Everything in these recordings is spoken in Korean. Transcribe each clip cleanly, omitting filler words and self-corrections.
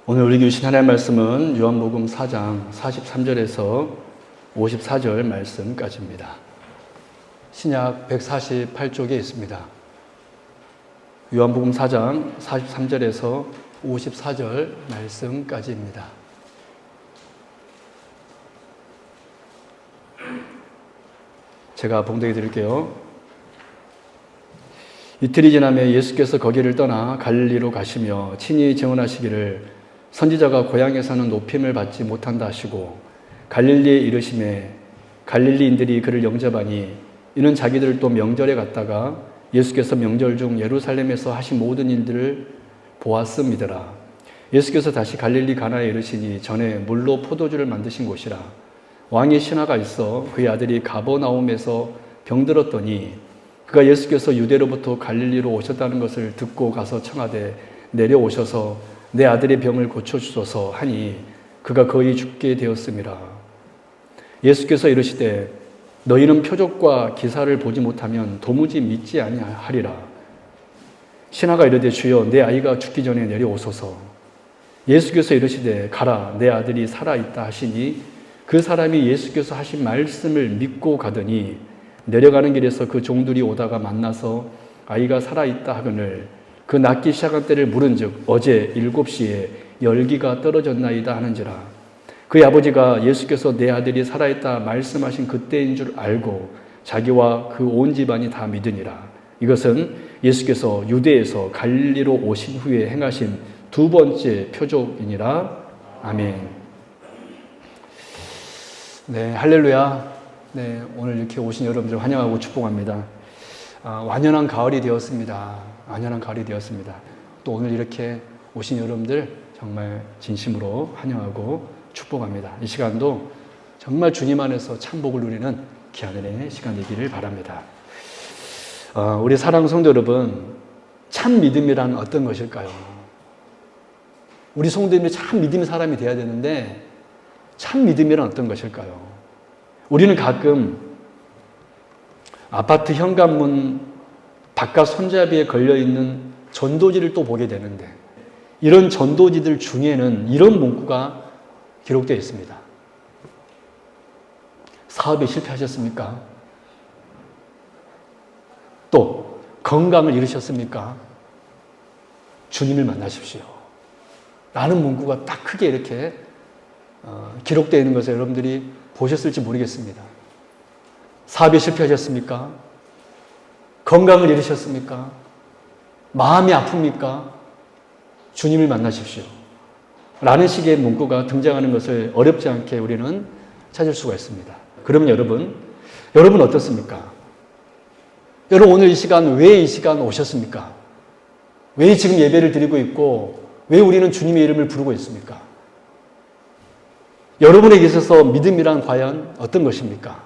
오늘 우리에게 주신 하나님의 말씀은 요한복음 4장 43절에서 54절 말씀까지입니다. 신약 148쪽에 있습니다. 요한복음 4장 43절에서 54절 말씀까지입니다. 제가 봉독해 드릴게요. 이틀이 지나며 예수께서 거기를 떠나 갈릴리로 가시며 친히 증언하시기를 선지자가 고향에서는 높임을 받지 못한다 하시고 갈릴리에 이르시매 갈릴리인들이 그를 영접하니 이는 자기들 또 명절에 갔다가 예수께서 명절 중 예루살렘에서 하신 모든 일들을 보았음이더라. 예수께서 다시 갈릴리 가나에 이르시니 전에 물로 포도주를 만드신 곳이라. 왕의 신하가 있어 그의 아들이 가버나움에서 병들었더니 그가 예수께서 유대로부터 갈릴리로 오셨다는 것을 듣고 가서 청하되 내려오셔서 내 아들의 병을 고쳐주소서 하니 그가 거의 죽게 되었음이라. 예수께서 이르시되 너희는 표적과 기사를 보지 못하면 도무지 믿지 아니하리라. 신하가 이르되 주여 내 아이가 죽기 전에 내려오소서. 예수께서 이르시되 가라 내 아들이 살아있다 하시니 그 사람이 예수께서 하신 말씀을 믿고 가더니 내려가는 길에서 그 종들이 오다가 만나서 아이가 살아있다 하거늘 그 낫기 시작한 때를 물은즉 어제 7시에 열기가 떨어졌나이다 하는지라. 그의 아버지가 예수께서 내 아들이 살아있다 말씀하신 그때인 줄 알고 자기와 그 온 집안이 다 믿으니라. 이것은 예수께서 유대에서 갈릴리로 오신 후에 행하신 두 번째 표적이니라. 아멘. 네, 할렐루야. 네, 오늘 이렇게 오신 여러분들 환영하고 축복합니다. 완연한 가을이 되었습니다. 완연한 가을이 되었습니다. 또 오늘 이렇게 오신 여러분들 정말 진심으로 환영하고 축복합니다. 이 시간도 정말 주님 안에서 참 복을 누리는 귀한 은혜의 시간 되기를 바랍니다. 우리 사랑하는 성도 여러분, 참 믿음이란 어떤 것일까요? 우리 성도님이 참 믿음의 사람이 되어야 되는데 참 믿음이란 어떤 것일까요? 우리는 가끔 아파트 현관문 바깥 손잡이에 걸려있는 전도지를 또 보게 되는데 이런 전도지들 중에는 이런 문구가 기록되어 있습니다. 사업에 실패하셨습니까? 또 건강을 잃으셨습니까? 주님을 만나십시오. 라는 문구가 딱 크게 이렇게 기록되어 있는 것을 여러분들이 보셨을지 모르겠습니다. 사업에 실패하셨습니까? 건강을 잃으셨습니까? 마음이 아픕니까? 주님을 만나십시오. 라는 식의 문구가 등장하는 것을 어렵지 않게 우리는 찾을 수가 있습니다. 그러면 여러분 어떻습니까? 여러분 오늘 이 시간 왜 이 시간 오셨습니까? 왜 지금 예배를 드리고 있고 왜 우리는 주님의 이름을 부르고 있습니까? 여러분에게 있어서 믿음이란 과연 어떤 것입니까?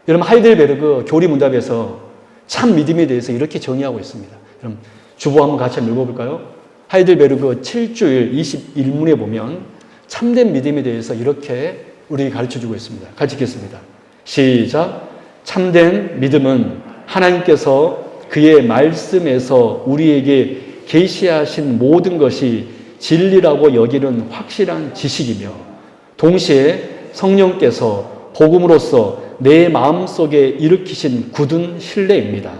여러분 하이델베르그 교리문답에서 참 믿음에 대해서 이렇게 정의하고 있습니다. 그럼 주보 한번 같이 읽어볼까요? 하이델베르그 7주일 21문에 보면 참된 믿음에 대해서 이렇게 우리에게 가르쳐주고 있습니다. 같이 읽겠습니다. 시작. 참된 믿음은 하나님께서 그의 말씀에서 우리에게 계시하신 모든 것이 진리라고 여기는 확실한 지식이며 동시에 성령께서 복음으로써 내 마음속에 일으키신 굳은 신뢰입니다.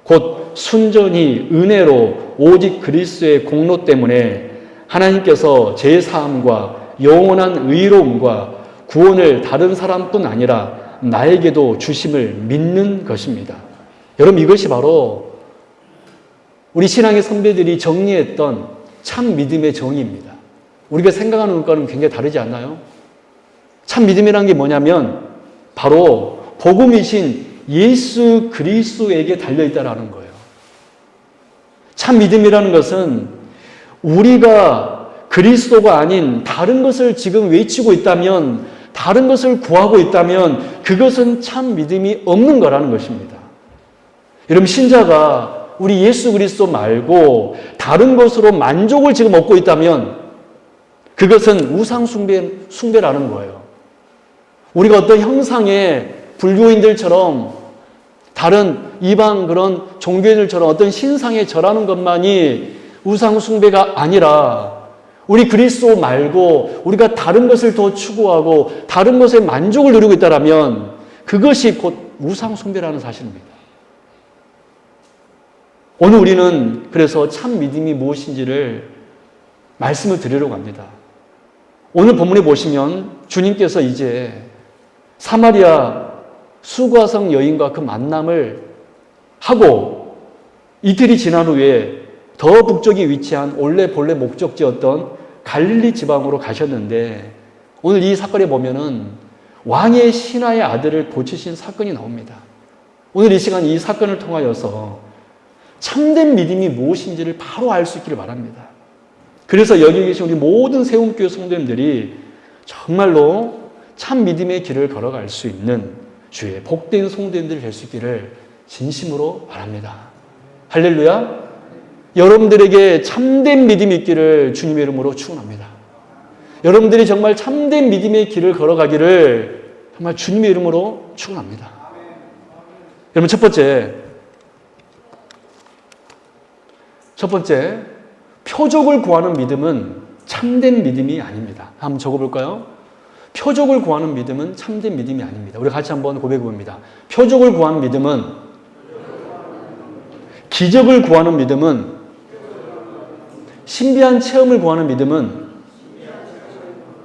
곧 순전히 은혜로 오직 그리스도의 공로 때문에 하나님께서 제사함과 영원한 의로움과 구원을 다른 사람뿐 아니라 나에게도 주심을 믿는 것입니다. 여러분 이것이 바로 우리 신앙의 선배들이 정리했던 참 믿음의 정의입니다. 우리가 생각하는 것과는 굉장히 다르지 않나요? 참 믿음이라는 게 뭐냐면 바로 복음이신 예수 그리스도에게 달려있다라는 거예요. 참 믿음이라는 것은 우리가 그리스도가 아닌 다른 것을 지금 외치고 있다면, 다른 것을 구하고 있다면 그것은 참 믿음이 없는 거라는 것입니다. 여러분 신자가 우리 예수 그리스도 말고 다른 것으로 만족을 지금 얻고 있다면 그것은 우상 숭배라는 거예요. 우리가 어떤 형상의 불교인들처럼 다른 이방 그런 종교인들처럼 어떤 신상에 절하는 것만이 우상 숭배가 아니라 우리 그리스도 말고 우리가 다른 것을 더 추구하고 다른 것에 만족을 누리고 있다면 그것이 곧 우상 숭배라는 사실입니다. 오늘 우리는 그래서 참 믿음이 무엇인지를 말씀을 드리려고 합니다. 오늘 본문에 보시면 주님께서 이제 사마리아 수가성 여인과 그 만남을 하고 이틀이 지난 후에 더 북쪽에 위치한 본래 목적지였던 갈릴리 지방으로 가셨는데 오늘 이 사건에 보면은 왕의 신하의 아들을 고치신 사건이 나옵니다. 오늘 이 시간 이 사건을 통하여서 참된 믿음이 무엇인지를 바로 알 수 있기를 바랍니다. 그래서 여기 계신 우리 모든 세움교회 성도님들이 정말로 참 믿음의 길을 걸어갈 수 있는 주의 복된 성도님들이 될 수 있기를 진심으로 바랍니다. 할렐루야. 여러분들에게 참된 믿음이 있기를 주님의 이름으로 축원합니다. 여러분들이 정말 참된 믿음의 길을 걸어가기를 정말 주님의 이름으로 축원합니다. 여러분 첫 번째 표적을 구하는 믿음은 참된 믿음이 아닙니다. 한번 적어볼까요? 표적을 구하는 믿음은 참된 믿음이 아닙니다. 우리 같이 한번 고백해 봅니다. 표적을 구하는 믿음은, 기적을 구하는 믿음은, 신비한 체험을 구하는 믿음은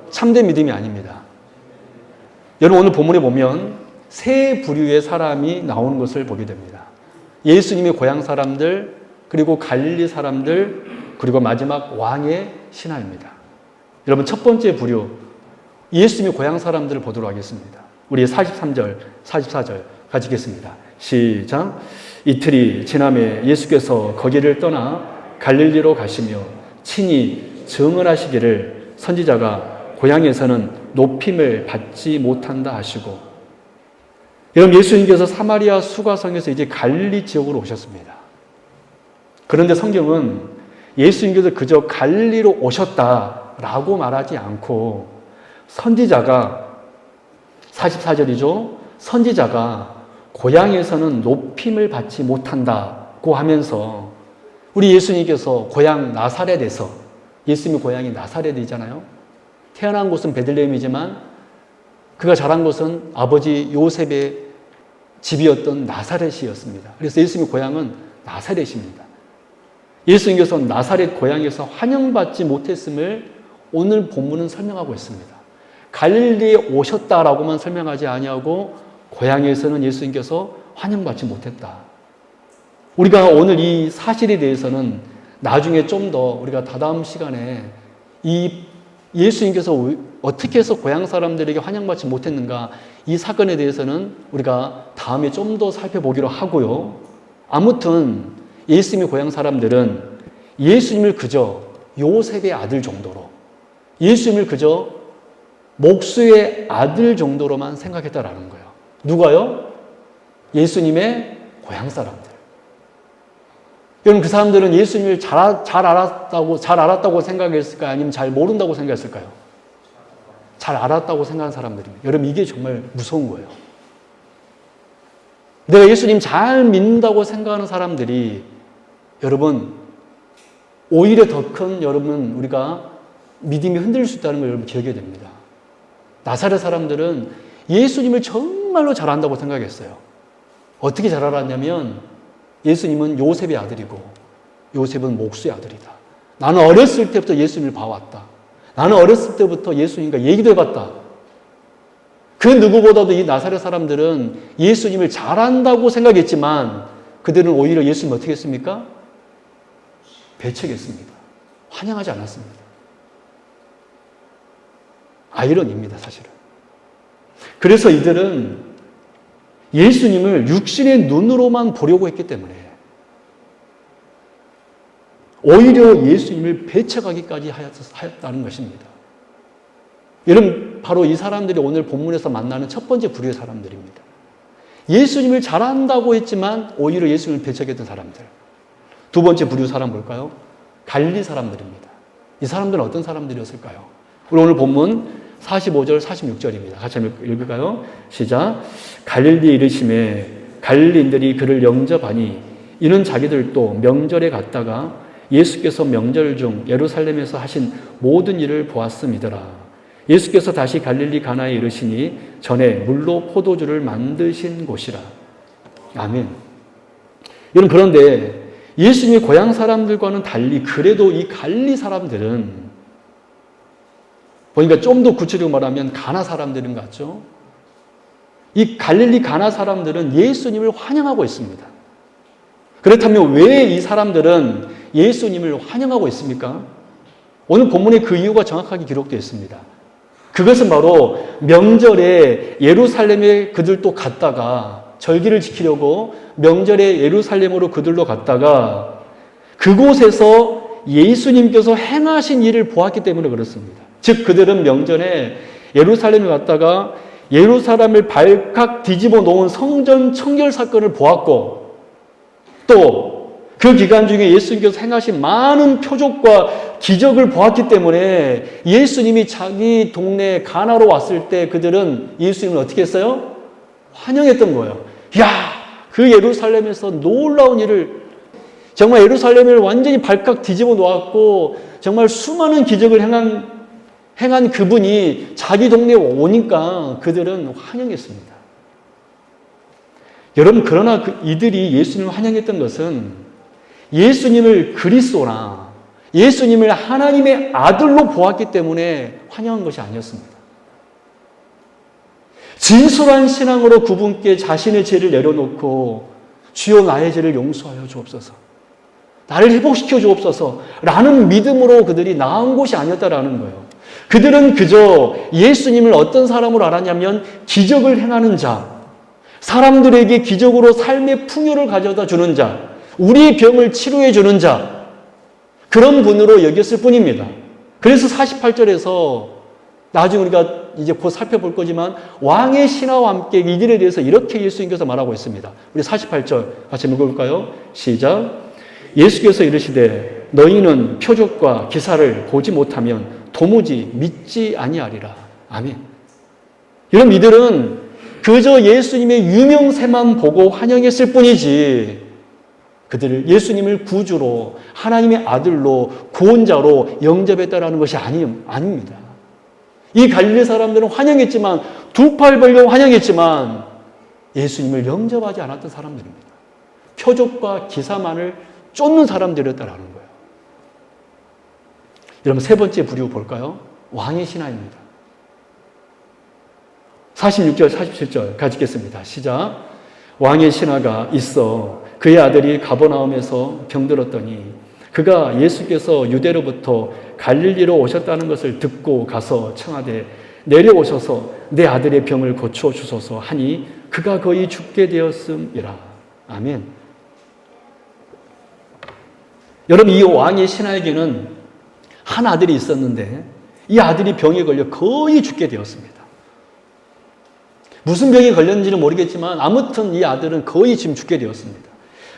참된 믿음이 아닙니다. 여러분 오늘 본문에 보면 세 부류의 사람이 나오는 것을 보게 됩니다. 예수님의 고향 사람들, 그리고 갈릴리 사람들, 그리고 마지막 왕의 신하입니다. 여러분 첫 번째 부류, 예수님의 고향 사람들을 보도록 하겠습니다. 우리 43절, 44절 같이 읽겠습니다. 시작. 이틀이 지남에 예수께서 거기를 떠나 갈릴리로 가시며 친히 증언하시기를 선지자가 고향에서는 높임을 받지 못한다 하시고, 여러분 예수님께서 사마리아 수가성에서 이제 갈릴리 지역으로 오셨습니다. 그런데 성경은 예수님께서 그저 갈릴리로 오셨다라고 말하지 않고 선지자가 44절이죠. 선지자가 고향에서는 높임을 받지 못한다고 하면서 우리 예수님께서 고향 나사렛에서, 예수님의 고향이 나사렛이잖아요. 태어난 곳은 베들레헴이지만 그가 자란 곳은 아버지 요셉의 집이었던 나사렛이었습니다. 그래서 예수님의 고향은 나사렛입니다. 예수님께서 나사렛 고향에서 환영받지 못했음을 오늘 본문은 설명하고 있습니다. 갈릴리에 오셨다라고만 설명하지 아니하고 고향에서는 예수님께서 환영받지 못했다. 우리가 오늘 이 사실에 대해서는 나중에 좀 더 우리가 다다음 시간에 이 예수님께서 어떻게 해서 고향 사람들에게 환영받지 못했는가, 이 사건에 대해서는 우리가 다음에 좀 더 살펴보기로 하고요. 아무튼 예수님의 고향 사람들은 예수님을 그저 요셉의 아들 정도로, 예수님을 그저 목수의 아들 정도로만 생각했다라는 거예요. 누가요? 예수님의 고향 사람들. 여러분 그 사람들은 예수님을 잘 알았다고 생각했을까요? 아니면 잘 모른다고 생각했을까요? 잘 알았다고 생각한 사람들입니다. 여러분 이게 정말 무서운 거예요. 내가 예수님 잘 믿는다고 생각하는 사람들이 여러분 오히려 더 큰 여러분 우리가 믿음이 흔들릴 수 있다는 걸 여러분 기억해야 됩니다. 나사렛 사람들은 예수님을 정말로 잘 안다고 생각했어요. 어떻게 잘 알았냐면 예수님은 요셉의 아들이고 요셉은 목수의 아들이다. 나는 어렸을 때부터 예수님을 봐왔다. 나는 어렸을 때부터 예수님과 얘기도 해봤다. 그 누구보다도 이 나사렛 사람들은 예수님을 잘 안다고 생각했지만 그들은 오히려 예수님을 어떻게 했습니까? 배척했습니다. 환영하지 않았습니다. 아이러니입니다, 사실은. 그래서 이들은 예수님을 육신의 눈으로만 보려고 했기 때문에 오히려 예수님을 배척하기까지 하였다는 것입니다. 여러분, 바로 이 사람들이 오늘 본문에서 만나는 첫 번째 부류의 사람들입니다. 예수님을 잘 안다고 했지만 오히려 예수님을 배척했던 사람들. 두 번째 부류 사람 볼까요? 갈릴리 사람들입니다. 이 사람들은 어떤 사람들이었을까요? 우리 오늘 본문 45절, 46절입니다. 같이 읽을까요? 시작. 갈릴리에 이르심에 갈릴리인들이 그를 영접하니 이는 자기들도 명절에 갔다가 예수께서 명절 중 예루살렘에서 하신 모든 일을 보았음이더라. 예수께서 다시 갈릴리 가나에 이르시니 전에 물로 포도주를 만드신 곳이라. 아멘. 여러분, 그런데 예수님의 고향 사람들과는 달리 그래도 이 갈릴리 사람들은 보니까 좀 더 구체적으로 말하면 가나 사람들인 것 같죠? 이 갈릴리 가나 사람들은 예수님을 환영하고 있습니다. 그렇다면 왜 이 사람들은 예수님을 환영하고 있습니까? 오늘 본문에 그 이유가 정확하게 기록되어 있습니다. 그것은 바로 명절에 예루살렘에 그들도 갔다가 절기를 지키려고 명절에 예루살렘으로 그들로 갔다가 그곳에서 예수님께서 행하신 일을 보았기 때문에 그렇습니다. 즉 그들은 명절에 예루살렘에 갔다가 예루살렘을 발칵 뒤집어 놓은 성전 청결 사건을 보았고 또 그 기간 중에 예수님께서 행하신 많은 표적과 기적을 보았기 때문에 예수님이 자기 동네 가나로 왔을 때 그들은 예수님을 어떻게 했어요? 환영했던 거예요. 이야, 그 예루살렘에서 놀라운 일을 정말 예루살렘을 완전히 발칵 뒤집어 놓았고 정말 수많은 기적을 행한 그분이 자기 동네에 오니까 그들은 환영했습니다. 여러분, 그러나 이들이 예수님을 환영했던 것은 예수님을 그리스도나 예수님을 하나님의 아들로 보았기 때문에 환영한 것이 아니었습니다. 진솔한 신앙으로 그분께 자신의 죄를 내려놓고 주여 나의 죄를 용서하여 주옵소서, 나를 회복시켜 주옵소서 라는 믿음으로 그들이 나온 것이 아니었다라는 거예요. 그들은 그저 예수님을 어떤 사람으로 알았냐면 기적을 행하는 자, 사람들에게 기적으로 삶의 풍요를 가져다 주는 자, 우리의 병을 치료해 주는 자, 그런 분으로 여겼을 뿐입니다. 그래서 48절에서 나중에 우리가 이제 곧 살펴볼 거지만 왕의 신하와 함께 이들에 대해서 이렇게 예수님께서 말하고 있습니다. 우리 48절 같이 읽어볼까요? 시작. 예수께서 이르시되 너희는 표적과 기사를 보지 못하면 도무지 믿지 아니하리라. 아멘. 이런 이들은 그저 예수님의 유명세만 보고 환영했을 뿐이지 그들을 예수님을 구주로 하나님의 아들로 구원자로 영접했다라는 것이 아닙니다. 이 갈릴리 사람들은 환영했지만 두 팔 벌려 환영했지만 예수님을 영접하지 않았던 사람들입니다. 표적과 기사만을 쫓는 사람들이었다라는 거예요. 여러분, 세 번째 부류 볼까요? 왕의 신하입니다. 46절, 47절 같이 읽겠습니다. 시작. 왕의 신하가 있어 그의 아들이 가버나움에서 병들었더니 그가 예수께서 유대로부터 갈릴리로 오셨다는 것을 듣고 가서 청하되 내려오셔서 내 아들의 병을 고쳐 주소서 하니 그가 거의 죽게 되었음이라. 아멘. 여러분, 이 왕의 신하에게는 한 아들이 있었는데 이 아들이 병에 걸려 거의 죽게 되었습니다. 무슨 병에 걸렸는지는 모르겠지만 아무튼 이 아들은 거의 지금 죽게 되었습니다.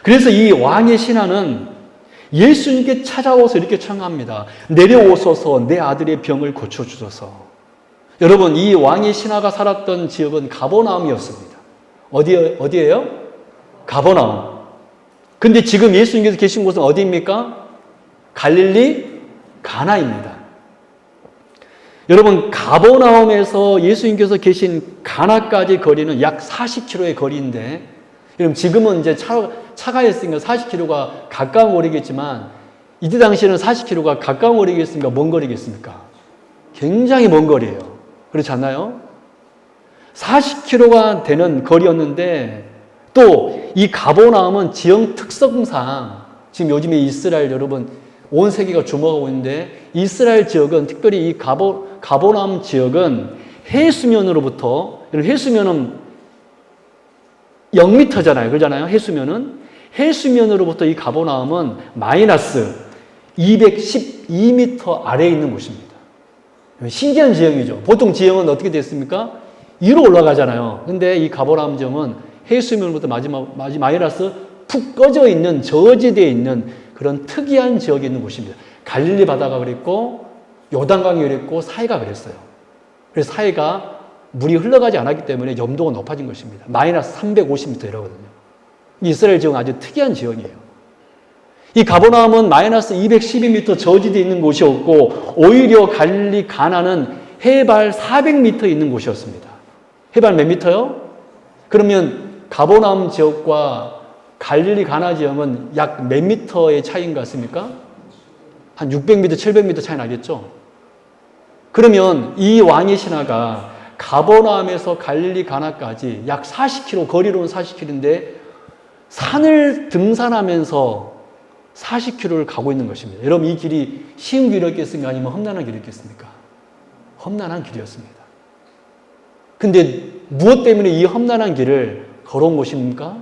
그래서 이 왕의 신하는 예수님께 찾아와서 이렇게 청합니다. 내려오소서 내 아들의 병을 고쳐주소서. 여러분, 이 왕의 신하가 살았던 지역은 가버나움이었습니다. 어디예요? 가버나움. 근데 지금 예수님께서 계신 곳은 어디입니까? 갈릴리 가나입니다. 여러분, 가버나움에서 예수님께서 계신 가나까지 거리는 약 40km의 거리인데, 여러분 지금은 이제 차가 있으니까 40km가 가까운 거리겠지만 이때 당시에는 40km가 가까운 거리겠습니까? 먼 거리겠습니까? 굉장히 먼 거리예요. 그렇지 않나요? 40km가 되는 거리였는데 또 이 가버나움은 지형 특성상 지금 요즘에 이스라엘 여러분 온 세계가 주목하고 있는데 이스라엘 지역은 특별히 이 가버나움 지역은 해수면으로부터, 해수면은 0m잖아요. 그러잖아요. 해수면으로부터 이 가버나움은 마이너스 212m 아래에 있는 곳입니다. 신기한 지형이죠. 보통 지형은 어떻게 됐습니까? 위로 올라가잖아요. 근데 이 가버나움 지형은 해수면으로부터 마이너스 푹 꺼져 있는, 저지되어 있는 그런 특이한 지역에 있는 곳입니다. 갈릴리 바다가 그랬고 요단강이 그랬고 사해가 그랬어요. 그래서 사해가 물이 흘러가지 않았기 때문에 염도가 높아진 것입니다. 마이너스 350m 이러거든요. 이스라엘 지역은 아주 특이한 지역이에요. 이 가버나움은 마이너스 212m 저지대에 있는 곳이었고 오히려 갈릴리 가나는 해발 400m 있는 곳이었습니다. 해발 몇 미터요? 그러면 가버나움 지역과 갈릴리 가나 지역은 약 몇 미터의 차이인 것 같습니까? 한 600m, 700m 차이 나겠죠? 그러면 이 왕의 신하가 가버나움에서 갈릴리 가나까지 약 40km, 거리로는 40km인데 산을 등산하면서 40km를 가고 있는 것입니다. 여러분, 이 길이 쉬운 길이었겠습니까? 아니면 험난한 길이었겠습니까? 험난한 길이었습니다. 근데 무엇 때문에 이 험난한 길을 걸어온 것입니까?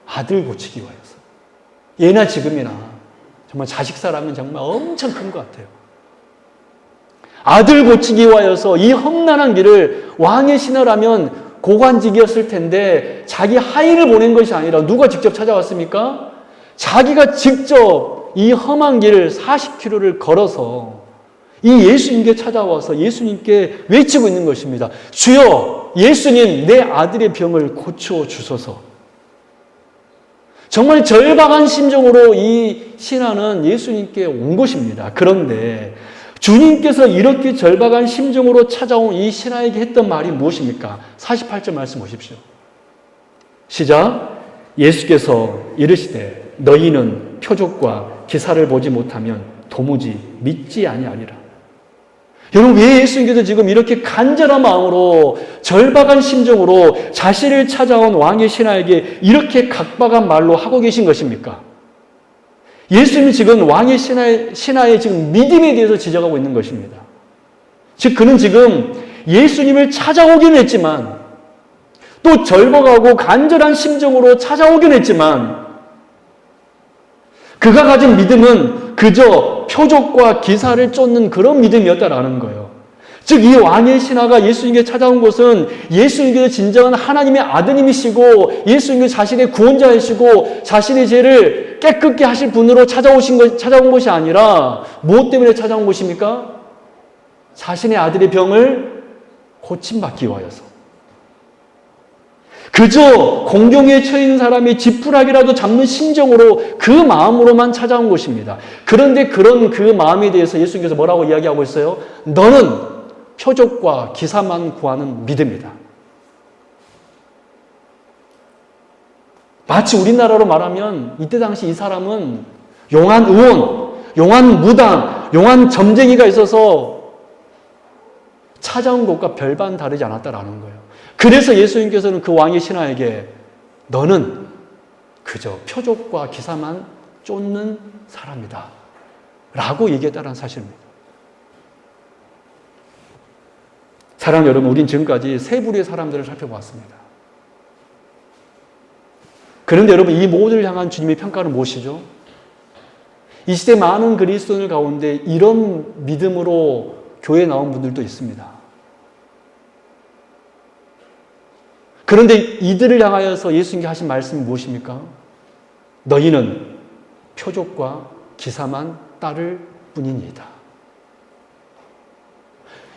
아들 고치기 위하여서. 예나 지금이나 정말 자식 사랑은 정말 엄청 큰 것 같아요. 아들 고치기 위하여서 이 험난한 길을, 왕의 신하라면 고관직이었을 텐데 자기 하인을 보낸 것이 아니라 누가 직접 찾아왔습니까? 자기가 직접 이 험한 길을 40km를 걸어서 이 예수님께 찾아와서 예수님께 외치고 있는 것입니다. 주여, 예수님, 내 아들의 병을 고쳐 주소서. 정말 절박한 심정으로 이 신하는 예수님께 온 것입니다. 그런데 주님께서 이렇게 절박한 심정으로 찾아온 이 신하에게 했던 말이 무엇입니까? 48절 말씀 보십시오. 시작. 예수께서 이르시되 너희는 표적과 기사를 보지 못하면 도무지 믿지 아니하리라. 여러분, 왜 예수님께서 지금 이렇게 간절한 마음으로 절박한 심정으로 자신을 찾아온 왕의 신하에게 이렇게 각박한 말로 하고 계신 것입니까? 예수님이 지금 왕의 신하의 지금 믿음에 대해서 지적하고 있는 것입니다. 즉, 그는 지금 예수님을 찾아오긴 했지만 또 절박하고 간절한 심정으로 찾아오긴 했지만 그가 가진 믿음은 그저 표적과 기사를 쫓는 그런 믿음이었다라는 거예요. 즉, 이 왕의 신하가 예수님께 찾아온 것은 예수님께서 진정한 하나님의 아드님이시고 예수님께서 자신의 구원자이시고 자신의 죄를 깨끗게 하실 분으로 찾아온 것이 아니라 무엇 때문에 찾아온 것입니까? 자신의 아들의 병을 고침받기 위하여서. 그저 공경에 처인 사람이 지푸라기라도 잡는 심정으로 그 마음으로만 찾아온 것입니다. 그런데 그런 그 마음에 대해서 예수님께서 뭐라고 이야기하고 있어요? 너는 표적과 기사만 구하는 믿음이다. 마치 우리나라로 말하면 이때 당시 이 사람은 용한 의원, 용한 무당, 용한 점쟁이가 있어서 찾아온 것과 별반 다르지 않았다라는 거예요. 그래서 예수님께서는 그 왕의 신하에게 너는 그저 표적과 기사만 쫓는 사람이다 라고 얘기했다는 사실입니다. 사랑하는 여러분, 우린 지금까지 세 부류의 사람들을 살펴보았습니다. 그런데 여러분, 이 모두를 향한 주님의 평가는 무엇이죠? 이 시대 많은 그리스도인들 가운데 이런 믿음으로 교회에 나온 분들도 있습니다. 그런데 이들을 향하여서 예수님께 하신 말씀이 무엇입니까? 너희는 표적과 기사만 따를 뿐이니이다.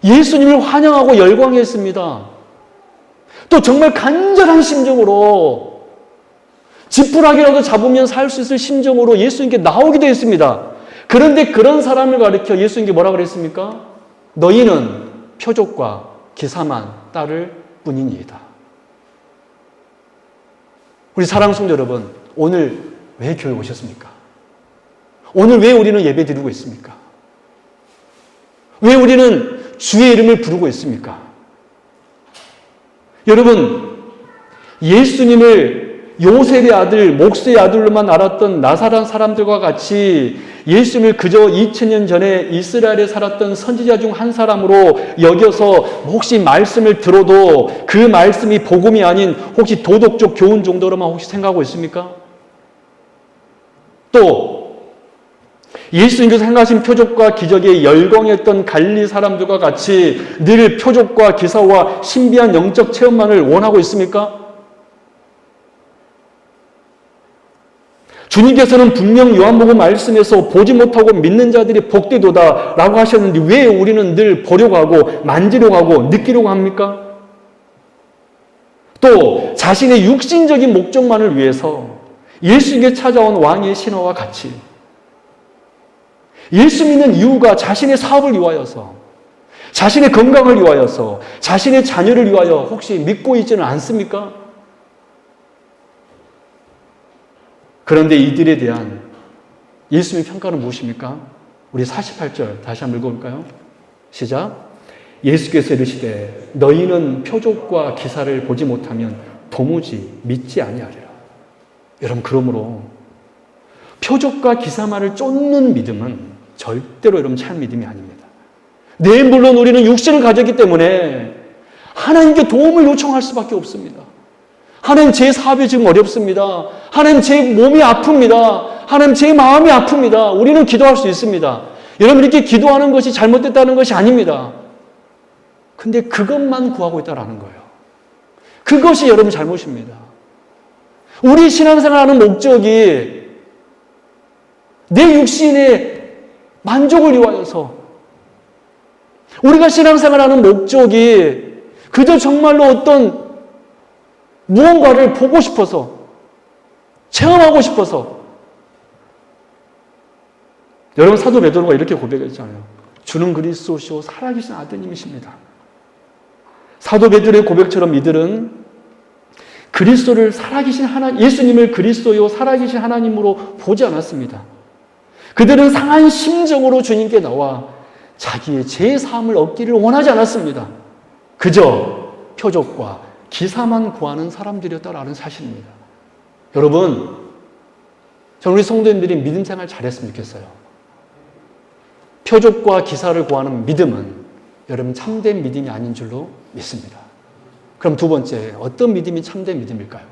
예수님을 환영하고 열광했습니다. 또 정말 간절한 심정으로 지푸라기라도 잡으면 살 수 있을 심정으로 예수님께 나오기도 했습니다. 그런데 그런 사람을 가리켜 예수님께 뭐라 그랬습니까? 너희는 표적과 기사만 따를 뿐이니이다. 우리 사랑하는 성도 여러분, 오늘 왜 교회 오셨습니까? 오늘 왜 우리는 예배 드리고 있습니까? 왜 우리는 주의 이름을 부르고 있습니까? 여러분, 예수님을 요셉의 아들, 목수의 아들로만 알았던 나사렛 사람들과 같이 예수님을 그저 2000년 전에 이스라엘에 살았던 선지자 중 한 사람으로 여겨서 혹시 말씀을 들어도 그 말씀이 복음이 아닌 혹시 도덕적 교훈 정도로만 혹시 생각하고 있습니까? 또 예수님께서 행하신 표적과 기적에 열광했던 갈릴리 사람들과 같이 늘 표적과 기사와 신비한 영적 체험만을 원하고 있습니까? 주님께서는 분명 요한복음 말씀에서 보지 못하고 믿는 자들이 복되도다 라고 하셨는데 왜 우리는 늘 보려고 하고 만지려고 하고 느끼려고 합니까? 또 자신의 육신적인 목적만을 위해서 예수님께 찾아온 왕의 신화와 같이 예수 믿는 이유가 자신의 사업을 위하여서, 자신의 건강을 위하여서, 자신의 자녀를 위하여 혹시 믿고 있지는 않습니까? 그런데 이들에 대한 예수님의 평가는 무엇입니까? 우리 48절 다시 한번 읽어볼까요? 시작. 예수께서 이르시되 너희는 표적과 기사를 보지 못하면 도무지 믿지 아니하리라. 여러분, 그러므로 표적과 기사만을 쫓는 믿음은 절대로 여러분 참 믿음이 아닙니다. 네, 물론 우리는 육신을 가졌기 때문에 하나님께 도움을 요청할 수밖에 없습니다. 하나님, 제 사업이 지금 어렵습니다. 하나님, 제 몸이 아픕니다. 하나님, 제 마음이 아픕니다. 우리는 기도할 수 있습니다. 여러분, 이렇게 기도하는 것이 잘못됐다는 것이 아닙니다. 근데 그것만 구하고 있다는 거예요. 그것이 여러분 잘못입니다. 우리 신앙생활하는 목적이 내 육신의 만족을 위하여서, 우리가 신앙생활하는 목적이 그저 정말로 어떤 무언가를 보고 싶어서, 체험하고 싶어서. 여러분, 사도 베드로가 이렇게 고백했잖아요. 주는 그리스도시요 살아계신 아드님이십니다. 사도 베드로의 고백처럼 이들은 그리스도를 살아계신 하나님, 예수님을 그리스도요 살아계신 하나님으로 보지 않았습니다. 그들은 상한 심정으로 주님께 나와 자기의 제사함을 얻기를 원하지 않았습니다. 그저 표적과 기사만 구하는 사람들이었다라는 사실입니다. 여러분, 저는 우리 성도님들이 믿음 생활 잘했으면 좋겠어요. 표적과 기사를 구하는 믿음은 여러분 참된 믿음이 아닌 줄로 믿습니다. 그럼 두 번째, 어떤 믿음이 참된 믿음일까요?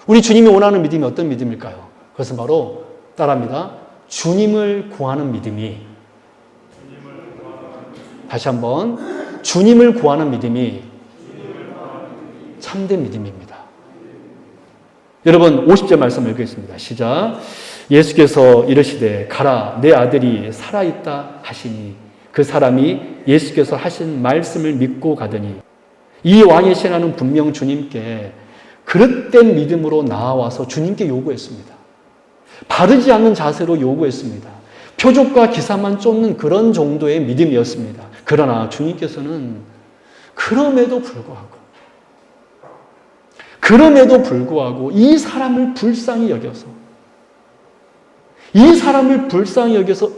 우리 주님이 원하는 믿음이 어떤 믿음일까요? 그것은 바로 따라합니다. 주님을 구하는 믿음이, 다시 한번, 주님을 구하는 믿음이 참된 믿음입니다. 여러분, 50절 말씀 읽겠습니다. 시작. 예수께서 이르시되 가라, 내 아들이 살아있다 하시니 그 사람이 예수께서 하신 말씀을 믿고 가더니, 이 왕의 신하는 분명 주님께 그릇된 믿음으로 나아와서 주님께 요구했습니다. 바르지 않는 자세로 요구했습니다. 표적과 기사만 쫓는 그런 정도의 믿음이었습니다. 그러나 주님께서는 그럼에도 불구하고 이 사람을 불쌍히 여겨서,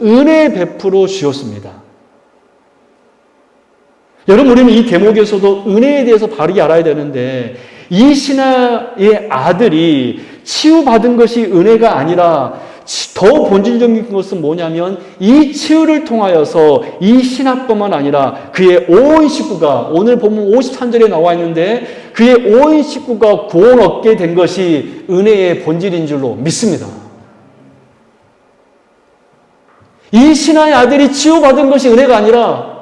은혜 베풀어 주셨습니다. 여러분, 우리는 이 대목에서도 은혜에 대해서 바르게 알아야 되는데, 이 신하의 아들이 치유받은 것이 은혜가 아니라 더 본질적인 것은 뭐냐면, 이 치유를 통하여서 이 신하뿐만 아니라 그의 온 식구가, 오늘 보면 53절에 나와 있는데 그의 온 식구가 구원 얻게 된 것이 은혜의 본질인 줄로 믿습니다. 이 신하의 아들이 치유받은 것이 은혜가 아니라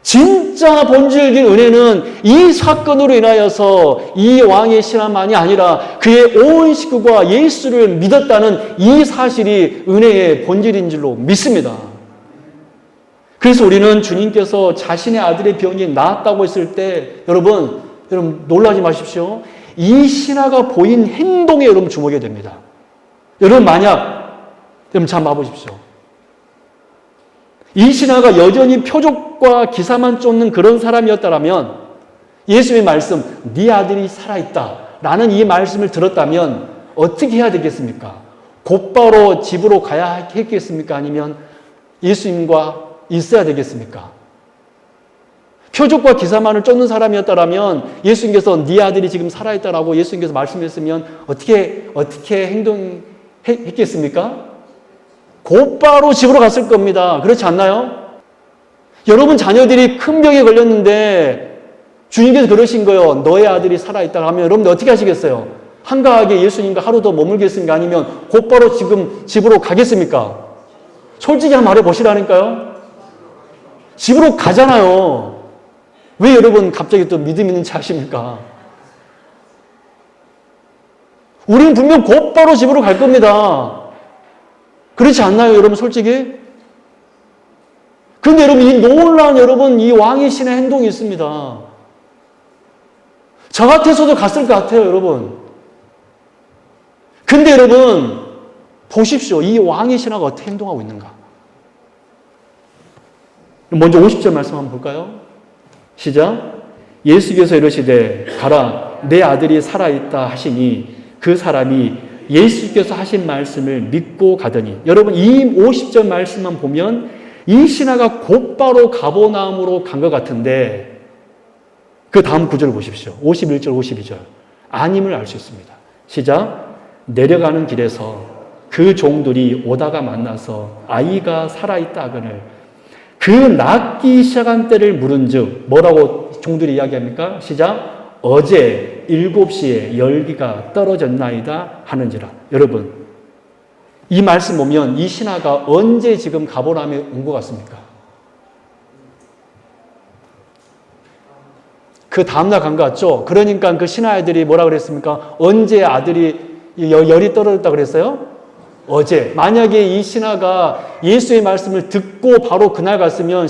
진짜 본질적인 은혜는 이 사건으로 인하여서 이 왕의 신하만이 아니라 그의 온 식구가 예수를 믿었다는 이 사실이 은혜의 본질인 줄로 믿습니다. 그래서 우리는 주님께서 자신의 아들의 병이 나았다고 했을 때, 여러분 놀라지 마십시오. 이 신하가 보인 행동에 여러분 주목해야 됩니다. 여러분, 만약 여러분 잘 봐보십시오. 이 신하가 여전히 표적과 기사만 쫓는 그런 사람이었다면, 예수의 말씀, 네 아들이 살아있다 라는 이 말씀을 들었다면 어떻게 해야 되겠습니까? 곧바로 집으로 가야 했겠습니까? 아니면 예수님과 있어야 되겠습니까? 표적과 기사만을 쫓는 사람이었다면 예수님께서 네 아들이 지금 살아있다라고 예수님께서 말씀했으면 어떻게 행동했겠습니까? 곧바로 집으로 갔을 겁니다. 그렇지 않나요? 여러분, 자녀들이 큰 병에 걸렸는데 주님께서 그러신 거예요. 너의 아들이 살아있다 하면 여러분들 어떻게 하시겠어요? 한가하게 예수님과 하루 더 머물겠습니까? 아니면 곧바로 지금 집으로 가겠습니까? 솔직히 한번 말해보시라니까요. 집으로 가잖아요. 왜 여러분 갑자기 또 믿음 있는 체 하십니까? 우리는 분명 곧바로 집으로 갈 겁니다. 그렇지 않나요, 여러분, 솔직히? 그런데 여러분, 이 놀라운 이 왕의 신의 행동이 있습니다. 저 같아서도 갔을 것 같아요, 여러분. 근데 여러분 보십시오. 이 왕의 신하가 어떻게 행동하고 있는가? 먼저 50절 말씀 한번 볼까요? 시작. 예수께서 이르시되 가라 내 아들이 살아있다 하시니 그 사람이 예수께서 하신 말씀을 믿고 가더니, 여러분 이 50절 말씀만 보면 이 신하가 곧바로 가버나움으로 간 것 같은데 그 다음 구절 보십시오. 51절 52절 아님을 알 수 있습니다. 시작. 내려가는 길에서 그 종들이 오다가 만나서 아이가 살아있다 하거늘 그 낫기 시작한 때를 물은즉 뭐라고 종들이 이야기합니까? 시작. 어제 7시에 열기가 떨어졌나이다 하는지라. 여러분 이 말씀 보면 이 신하가 언제 지금 가버나움에 온 것 같습니까? 그 다음날 간 것 같죠? 그러니까 그 신하 아이들이 뭐라 그랬습니까? 언제 아들이 열이 떨어졌다 그랬어요? 어제. 만약에 이 신하가 예수의 말씀을 듣고 바로 그날 갔으면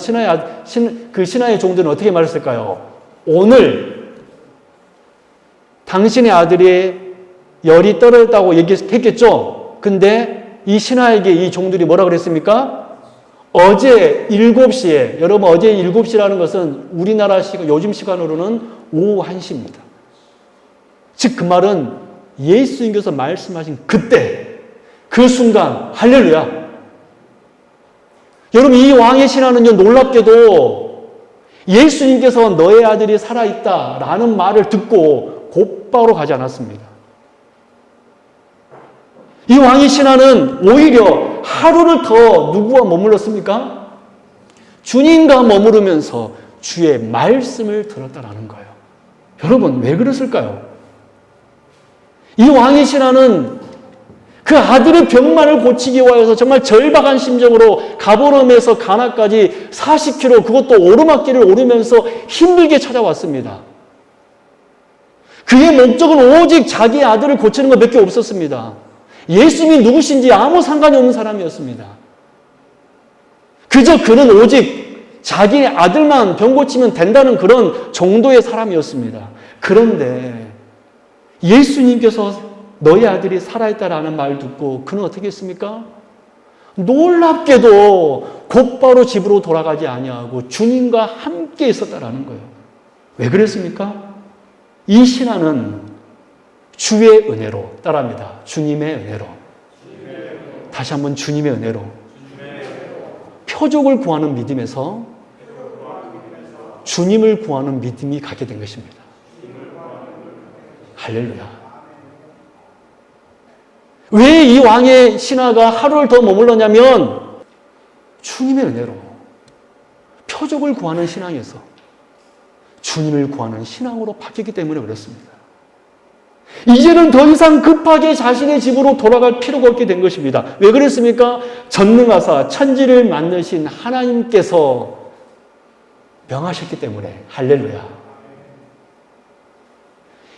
그 신하의 종들은 어떻게 말했을까요? 오늘 당신의 아들이 열이 떨어졌다고 얘기했겠죠? 근데 이 신하에게 이 종들이 뭐라 그랬습니까? 어제 7시에, 여러분 어제 7시라는 것은 우리나라 시간, 요즘 시간으로는 오후 1시입니다. 즉 그 말은 예수님께서 말씀하신 그때, 그 순간, 할렐루야. 여러분 이 왕의 신하는요 놀랍게도 예수님께서 너의 아들이 살아있다 라는 말을 듣고 곧바로 가지 않았습니다. 이 왕의 신하는 오히려 하루를 더 누구와 머물렀습니까? 주님과 머무르면서 주의 말씀을 들었다라는 거예요. 여러분 왜 그랬을까요? 이 왕의 신하는 그 아들의 병만을 고치기 위해서 정말 절박한 심정으로 가버나움에서 가나까지 40km, 그것도 오르막길을 오르면서 힘들게 찾아왔습니다. 그의 목적은 오직 자기의 아들을 고치는 것밖에 없었습니다. 예수님이 누구신지 아무 상관이 없는 사람이었습니다. 그저 그는 오직 자기의 아들만 병 고치면 된다는 그런 정도의 사람이었습니다. 그런데 예수님께서 너희 아들이 살아있다라는 말 듣고 그는 어떻게 했습니까? 놀랍게도 곧바로 집으로 돌아가지 아니하고 주님과 함께 있었다라는 거예요. 왜 그랬습니까? 이 신하는 주의 은혜로 따라합니다. 주님의 은혜로. 다시 한번 주님의 은혜로. 표적을 구하는 믿음에서 주님을 구하는 믿음이 갖게 된 것입니다. 할렐루야. 왜 이 왕의 신하가 하루를 더 머물렀냐면 주님의 은혜로 표적을 구하는 신앙에서 주님을 구하는 신앙으로 바뀌기 때문에 그렇습니다. 이제는 더 이상 급하게 자신의 집으로 돌아갈 필요가 없게 된 것입니다. 왜 그랬습니까? 전능하사 천지를 만드신 하나님께서 명하셨기 때문에. 할렐루야.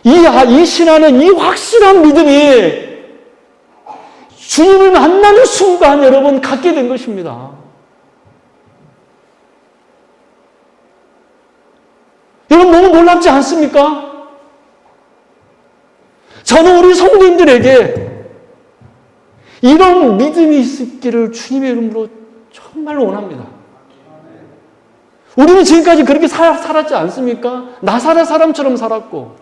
이 신하는 이 확실한 믿음이 주님을 만나는 순간 여러분 갖게 된 것입니다. 여러분 너무 놀랍지 않습니까? 저는 우리 성도님들에게 이런 믿음이 있기를 주님의 이름으로 정말로 원합니다. 우리는 지금까지 그렇게 살았지 않습니까? 나사렛 사람처럼 살았고,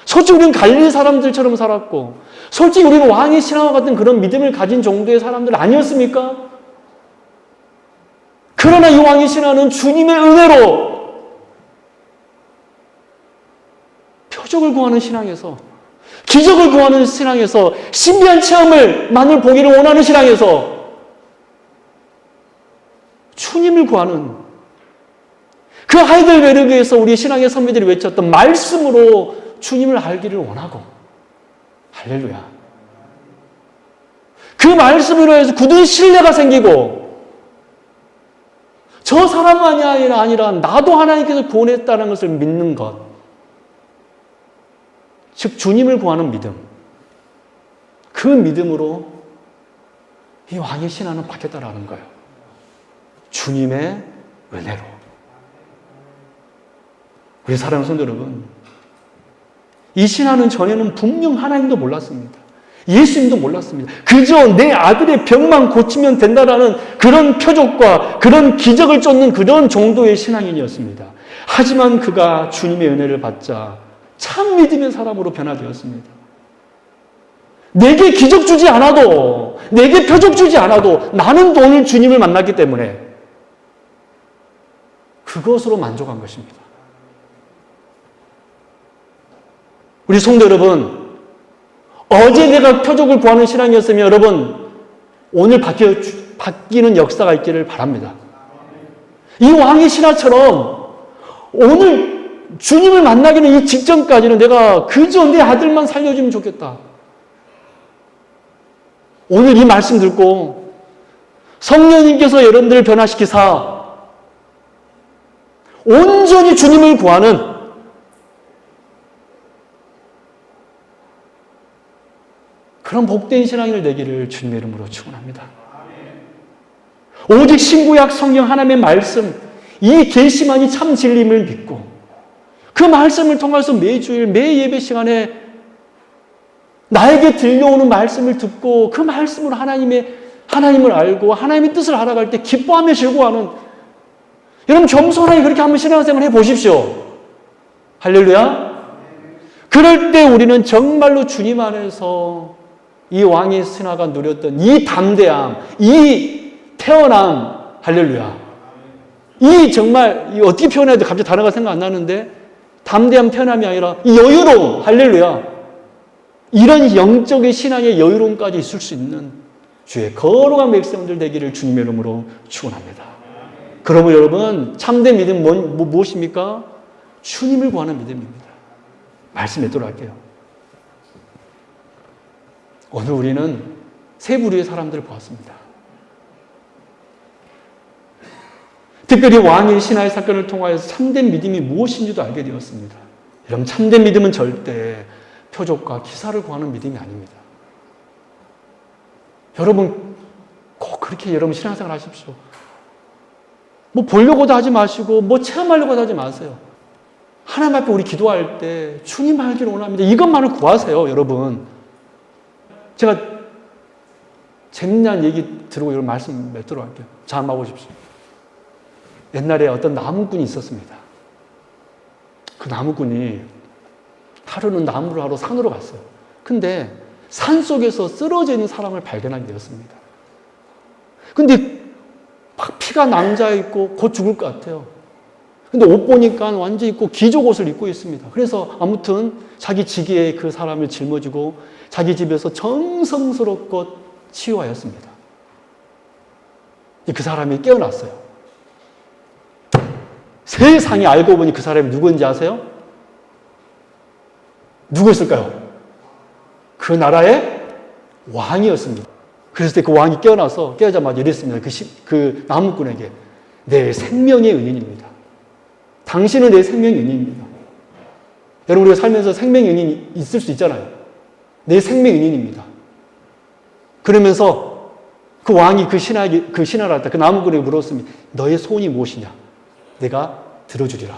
솔직히 우리는 갈릴리 사람들처럼 살았고, 솔직히 우리는 왕의 신앙과 같은 그런 믿음을 가진 정도의 사람들 아니었습니까? 그러나 이 왕의 신앙은 주님의 은혜로 표적을 구하는 신앙에서, 기적을 구하는 신앙에서, 신비한 체험을 보기를 원하는 신앙에서 주님을 구하는 그 하이델베르크에서 우리 신앙의 선배들이 외쳤던 말씀으로 주님을 알기를 원하고, 할렐루야. 그 말씀으로 해서 굳은 신뢰가 생기고, 저 사람만이 아니라 나도 하나님께서 구원했다는 것을 믿는 것, 즉 주님을 구하는 믿음, 그 믿음으로 이 왕의 신하는 바뀌었다라는 거예요. 주님의 은혜로. 우리 사랑하는 성도 여러분, 이 신하는 전에는 분명 하나님도 몰랐습니다. 예수님도 몰랐습니다. 그저 내 아들의 병만 고치면 된다라는 그런 표적과 그런 기적을 쫓는 그런 정도의 신앙인이었습니다. 하지만 그가 주님의 은혜를 받자 참 믿음의 사람으로 변화되었습니다. 내게 기적 주지 않아도, 내게 표적 주지 않아도 나는 오늘 주님을 만났기 때문에 그것으로 만족한 것입니다. 우리 성도 여러분, 어제 내가 표적을 구하는 신앙이었으면 여러분 오늘 바뀌는 역사가 있기를 바랍니다. 이 왕의 신하처럼 오늘 주님을 만나기는 이 직전까지는 내가 그저 내 아들만 살려주면 좋겠다. 오늘 이 말씀 듣고 성령님께서 여러분들을 변화시키사 온전히 주님을 구하는 그런 복된 신앙인을 되기를 주님의 이름으로 축원합니다. 오직 신구약 성경 하나님의 말씀, 이 계시만이 참 진리임을 믿고 그 말씀을 통해서 매주일 매 예배 시간에 나에게 들려오는 말씀을 듣고 그 말씀으로 하나님을 알고 하나님의 뜻을 알아갈 때 기뻐하며 즐거워하는, 여러분 겸손하게 그렇게 한번 신앙생활 해보십시오. 할렐루야. 그럴 때 우리는 정말로 주님 안에서 이 왕의 신하가 누렸던 이 담대함, 이 태어남, 할렐루야. 이 정말 어떻게 표현해야 돼? 갑자기 단어가 생각 안 나는데 담대함, 태어남이 아니라 이 여유로움, 할렐루야. 이런 영적인 신앙의 여유로움까지 있을 수 있는 주의 거룩한 백성들 되기를 주님의 이름으로 축원합니다. 그러면 여러분 참된 믿음 무엇입니까? 주님을 구하는 믿음입니다. 말씀 맺도록 할게요. 오늘 우리는 세 부류의 사람들을 보았습니다. 특별히 왕의 신하의 사건을 통하여서 참된 믿음이 무엇인지도 알게 되었습니다. 여러분 참된 믿음은 절대 표적과 기사를 구하는 믿음이 아닙니다. 여러분 꼭 그렇게 여러분 신앙생활 하십시오. 뭐 보려고도 하지 마시고 뭐 체험하려고도 하지 마세요. 하나님 앞에 우리 기도할 때 주님 알기를 원합니다. 이것만을 구하세요. 여러분 제가 재미난 얘기 들고 이런 말씀 맺도록 할게요. 자, 한번 보십시오. 옛날에 어떤 나무꾼이 있었습니다. 그 나무꾼이 하루는 나무를 하러 산으로 갔어요. 근데 산 속에서 쓰러져 있는 사람을 발견하게 되었습니다. 근데 막 피가 낭자 있고 곧 죽을 것 같아요. 근데 옷 보니까 완전히 기족 옷을 입고 있습니다. 그래서 아무튼 자기 지기에 그 사람을 짊어지고 자기 집에서 정성스럽고 치유하였습니다. 그 사람이 깨어났어요. 세상에 알고 보니 그 사람이 누구인지 아세요? 누구였을까요? 그 나라의 왕이었습니다. 그래서 그 왕이 깨어자마자 이랬습니다. 그 나무꾼에게 내 생명의 은인입니다. 당신은 내 생명의 은인입니다. 여러분 우리가 살면서 생명의 은인이 있을 수 있잖아요. 내 생명의 은인입니다. 그러면서 그 왕이 그 신하한테 그 나무꾼에게 물었습니다. 너의 소원이 무엇이냐? 내가 들어주리라.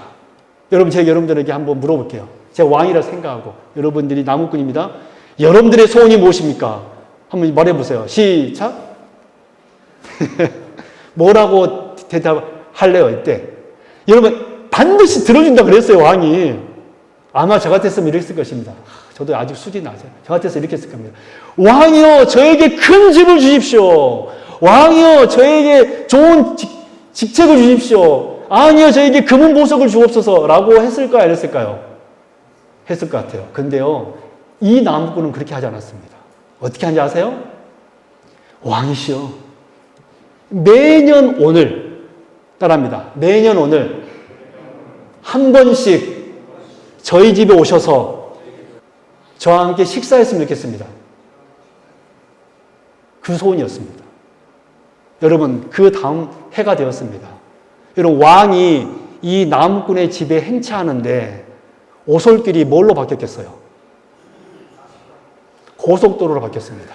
여러분 제가 여러분들에게 한번 물어볼게요. 제가 왕이라 생각하고 여러분들이 나무꾼입니다. 여러분들의 소원이 무엇입니까? 한번 말해보세요. 시작. 뭐라고 대답할래요 이때? 여러분 반드시 들어준다 그랬어요 왕이. 아마 저 같았으면 이랬을 것입니다. 저도 아직 수준이 낮아요. 저 같아서 이렇게 했을 겁니다. 왕이여 저에게 큰 집을 주십시오. 왕이여 저에게 좋은 직책을 주십시오. 아니요 저에게 금은 보석을 주옵소서 라고 했을까요 안 했을까요? 했을 것 같아요. 근데요 이 나무꾼은 그렇게 하지 않았습니다. 어떻게 하는지 아세요? 왕이시여 매년 오늘 따라합니다. 매년 오늘 한 번씩 저희 집에 오셔서 저와 함께 식사했으면 좋겠습니다. 그 소원이었습니다. 여러분 그 다음 해가 되었습니다. 여러분 왕이 이 나무꾼의 집에 행차하는데 오솔길이 뭘로 바뀌었겠어요? 고속도로로 바뀌었습니다.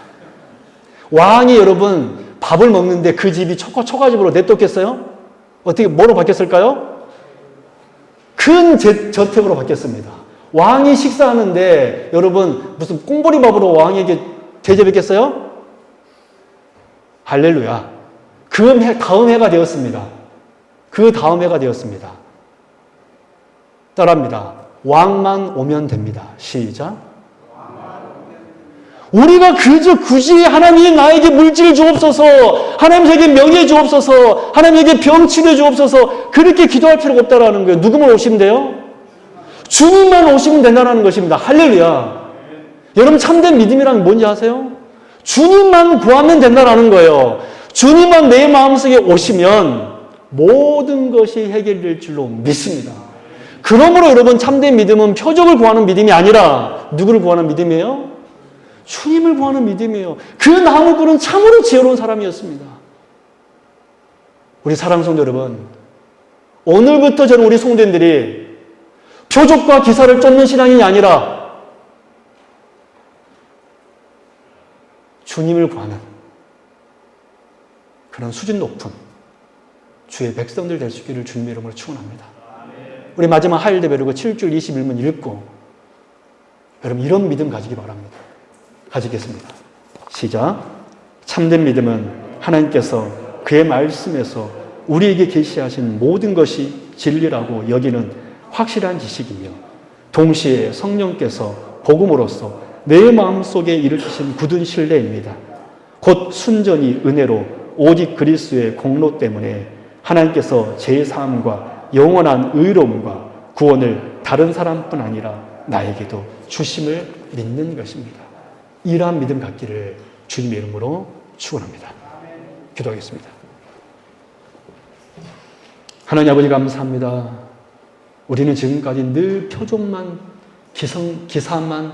왕이 여러분 밥을 먹는데 그 집이 초가집으로 냅뒀겠어요? 어떻게 뭐로 바뀌었을까요? 큰 저택으로 바뀌었습니다. 왕이 식사하는데 여러분 무슨 꽁보리밥으로 왕에게 대접했겠어요? 할렐루야. 그 다음 해가 되었습니다. 그 다음 해가 되었습니다. 따라합니다. 왕만 오면 됩니다. 시작. 우리가 굳이 하나님 나에게 물질 주옵소서, 하나님 저에게 명예 주옵소서, 하나님 저에게 병 치료 주옵소서 그렇게 기도할 필요가 없다라는 거예요. 누구만 오시면 돼요? 주님만 오시면 된다는 것입니다. 할렐루야. 여러분 참된 믿음이란 뭔지 아세요? 주님만 구하면 된다는 거예요. 주님만 내 마음속에 오시면 모든 것이 해결될 줄로 믿습니다. 그러므로 여러분 참된 믿음은 표적을 구하는 믿음이 아니라 누구를 구하는 믿음이에요? 주님을 구하는 믿음이에요. 그 나무꾼은 참으로 지혜로운 사람이었습니다. 우리 사랑하는 성도 여러분, 오늘부터 저는 우리 성도님들이 표적과 기사를 쫓는 신앙이 아니라 주님을 구하는 그런 수준 높은 주의 백성들 될 수 있기를 주님의 이름으로 축원합니다. 우리 마지막 하일 대배로 7줄 21문 읽고 여러분 이런 믿음 가지기 바랍니다. 가지겠습니다. 시작. 참된 믿음은 하나님께서 그의 말씀에서 우리에게 계시하신 모든 것이 진리라고 여기는 확실한 지식이며 동시에 성령께서 복음으로써 내 마음속에 일으키신 굳은 신뢰입니다. 곧 순전히 은혜로 오직 그리스도의 공로 때문에 하나님께서 제사함과 영원한 의로움과 구원을 다른 사람뿐 아니라 나에게도 주심을 믿는 것입니다. 이러한 믿음 갖기를 주님의 이름으로 축원합니다. 기도하겠습니다. 하나님 아버지 감사합니다. 우리는 지금까지 늘 표적만, 기사만,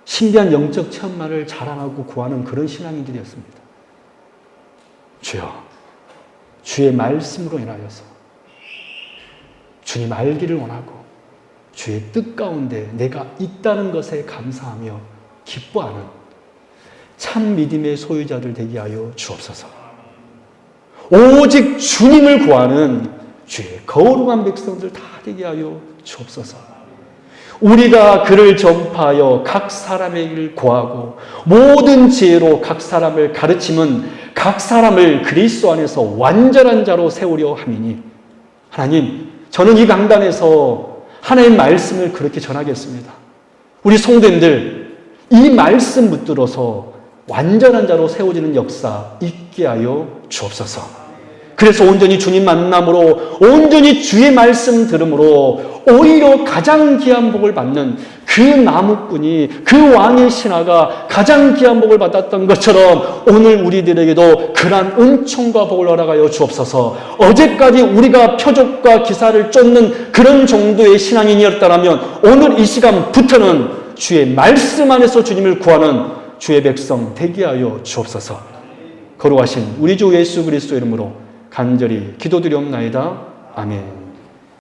신비한 영적 체험만을 자랑하고 구하는 그런 신앙인들이었습니다. 주여, 주의 말씀으로 인하여서 주님 알기를 원하고 주의 뜻 가운데 내가 있다는 것에 감사하며 기뻐하는 참 믿음의 소유자들 되게 하여 주옵소서. 오직 주님을 구하는 주의 거룩한 백성들 다 되게 하여 주옵소서. 우리가 그를 전파하여 각 사람에게 구하고 모든 지혜로 각 사람을 가르침은 각 사람을 그리스도 안에서 완전한 자로 세우려 함이니 하나님, 저는 이 강단에서 하나님의 말씀을 그렇게 전하겠습니다. 우리 성도님들 이 말씀 붙들어서 완전한 자로 세워지는 역사 있게 하여 주옵소서. 그래서 온전히 주님 만남으로 온전히 주의 말씀 들음으로 오히려 가장 귀한 복을 받는 그 나무꾼이 그 왕의 신하가 가장 귀한 복을 받았던 것처럼 오늘 우리들에게도 그러한 은총과 복을 허락하여 주옵소서. 어제까지 우리가 표적과 기사를 쫓는 그런 정도의 신앙인이었다면 오늘 이 시간부터는 주의 말씀 안에서 주님을 구하는 주의 백성 되게 하여 주옵소서. 거룩하신 우리 주 예수 그리스도 이름으로 간절히 기도드리옵나이다. 아멘.